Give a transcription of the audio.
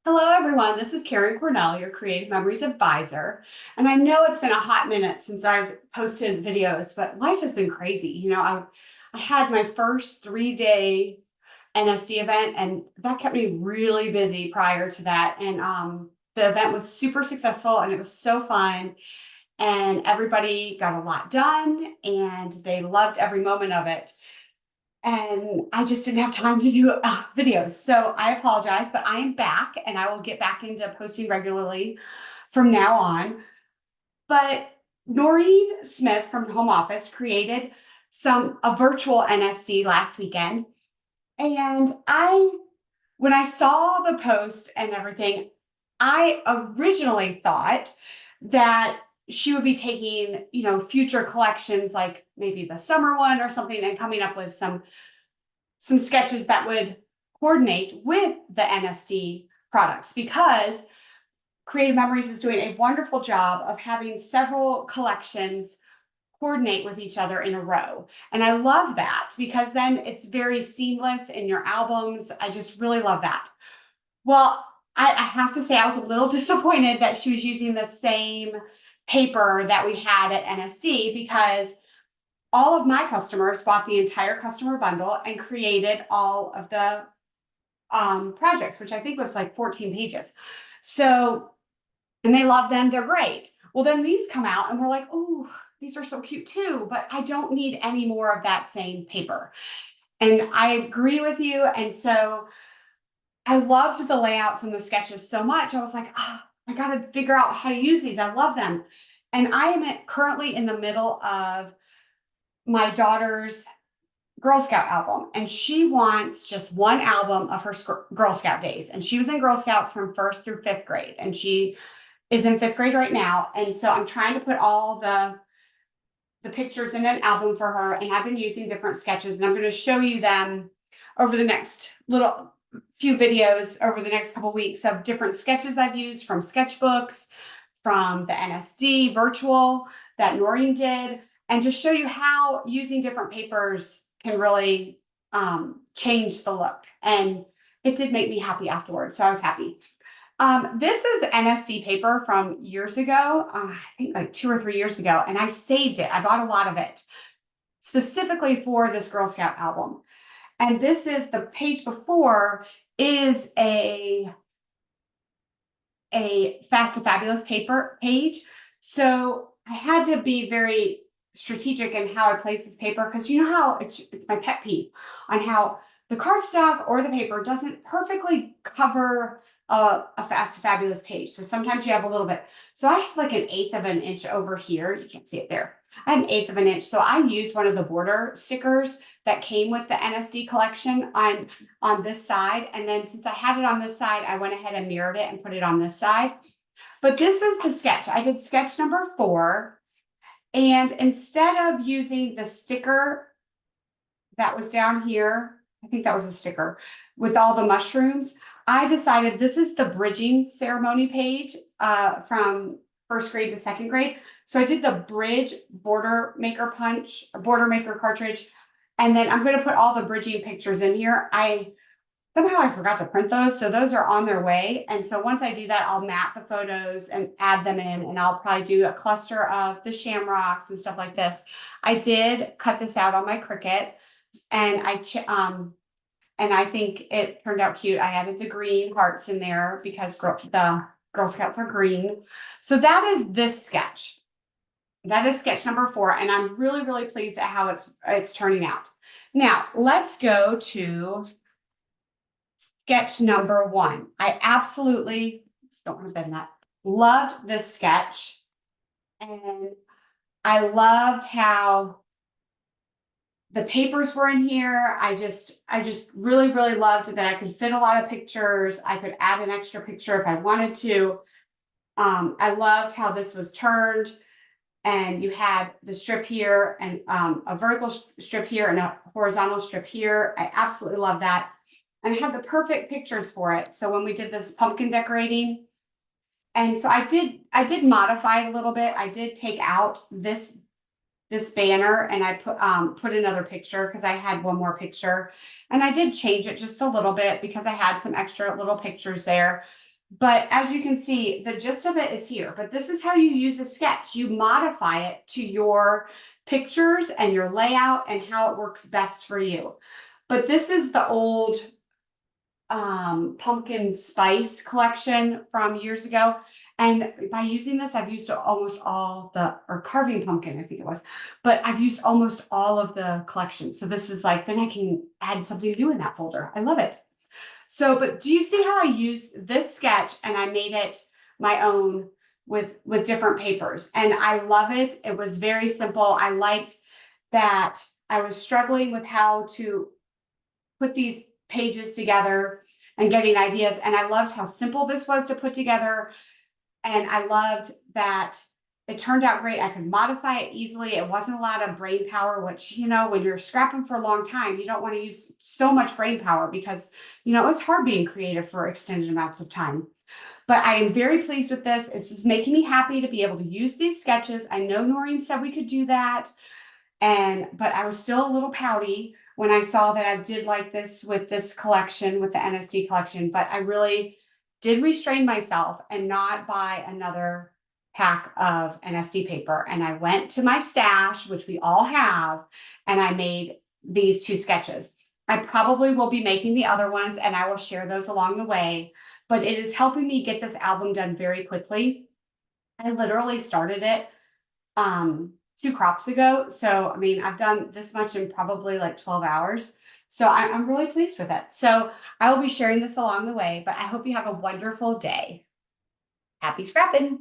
Hello, everyone. This is Karen Cornell, your Creative Memories advisor. And I know it's been a hot minute since I've posted videos, but life has been crazy. I had my first 3-day NSD event, and that kept me really busy prior to that. And the event was super successful and it was so fun. And everybody got a lot done and they loved every moment of it, and I just didn't have time to do videos. So I apologize, but I am back and I will get back into posting regularly from now on. But Noreen Smith from Home Office created a virtual NSD last weekend. And when I saw the post and everything, I originally thought that she would be taking, future collections like maybe the summer one or something and coming up with some sketches that would coordinate with the NSD products, because Creative Memories is doing a wonderful job of having several collections coordinate with each other in a row. And I love that because then it's very seamless in your albums. I just really love that. Well, I have to say, I was a little disappointed that she was using the same paper that we had at NSD, because all of my customers bought the entire customer bundle and created all of the projects, which I think was like 14 pages. So, and they love them, they're great. Well, then these come out and we're like, oh, these are so cute too, but I don't need any more of that same paper. And I agree with you. And so I loved the layouts and the sketches so much. I was like, I got to figure out how to use these. I love them. And I am currently in the middle of my daughter's Girl Scout album, and she wants just one album of her Girl Scout days. And she was in Girl Scouts from first through fifth grade, and she is in fifth grade right now. And so I'm trying to put all the pictures in an album for her, and I've been using different sketches, and I'm going to show you them over the next little few videos over the next couple weeks of different sketches I've used from sketchbooks, from the NSD virtual that Noreen did, and just show you how using different papers can really change the look. And it did make me happy afterwards, so I was happy. This is NSD paper from years ago, I think like 2 or 3 years ago, and I saved it. I bought a lot of it specifically for this Girl Scout album. And this is the page before is a Fast to Fabulous paper page. So I had to be very strategic in how I place this paper, because you know how it's my pet peeve on how the cardstock or the paper doesn't perfectly cover a Fast to Fabulous page. So sometimes you have a little bit. So I have like 1/8 of an inch over here. You can't see it there. I had 1/8 of an inch. So I used one of the border stickers that came with the NSD collection on this side. And then since I had it on this side, I went ahead and mirrored it and put it on this side. But this is the sketch. I did sketch number 4. And instead of using the sticker that was down here, I think that was a sticker with all the mushrooms, I decided this is the bridging ceremony page from first grade to second grade. So I did the bridge border maker cartridge. And then I'm going to put all the bridging pictures in here. Somehow I forgot to print those, so those are on their way. And so once I do that, I'll map the photos and add them in, and I'll probably do a cluster of the shamrocks and stuff like this. I did cut this out on my Cricut, and I think it turned out cute. I added the green hearts in there because the Girl Scouts are green. So that is this sketch. That is sketch number 4, and I'm really, really pleased at how it's turning out. Now let's go to sketch number 1. I absolutely just don't want to bend that. Loved this sketch, and I loved how the papers were in here. I just really, really loved that I could fit a lot of pictures. I could add an extra picture if I wanted to. I loved how this was turned, and you had the strip here and a vertical strip here and a horizontal strip here. I absolutely love that. And I had the perfect pictures for it. So when we did this pumpkin decorating, and so I did modify it a little bit. I did take out this banner, and I put another picture because I had one more picture, and I did change it just a little bit because I had some extra little pictures there. But as you can see, the gist of it is here. But this is how you use a sketch. You modify it to your pictures and your layout and how it works best for you. But this is the old pumpkin spice collection from years ago. And by using this, I've used almost all or carving pumpkin, I think it was, but I've used almost all of the collection. So this is like, then I can add something new in that folder. I love it. So, but do you see how I used this sketch and I made it my own with different papers? And I love it. It was very simple. I liked that I was struggling with how to put these pages together and getting ideas. And I loved how simple this was to put together. And I loved that it turned out great. I could modify it easily. It wasn't a lot of brain power, which, when you're scrapping for a long time, you don't want to use so much brain power because, it's hard being creative for extended amounts of time. But I am very pleased with this. This is making me happy to be able to use these sketches. I know Noreen said we could do that. But I was still a little pouty when I saw that I did like this with this collection, with the NSD collection, but I really did restrain myself and not buy another pack of NSD paper. And I went to my stash, which we all have, and I made these 2 sketches. I probably will be making the other ones and I will share those along the way, but it is helping me get this album done very quickly. I literally started it 2 crops ago. So, I mean, I've done this much in probably like 12 hours. So I'm really pleased with it. So I will be sharing this along the way, but I hope you have a wonderful day. Happy scrapping.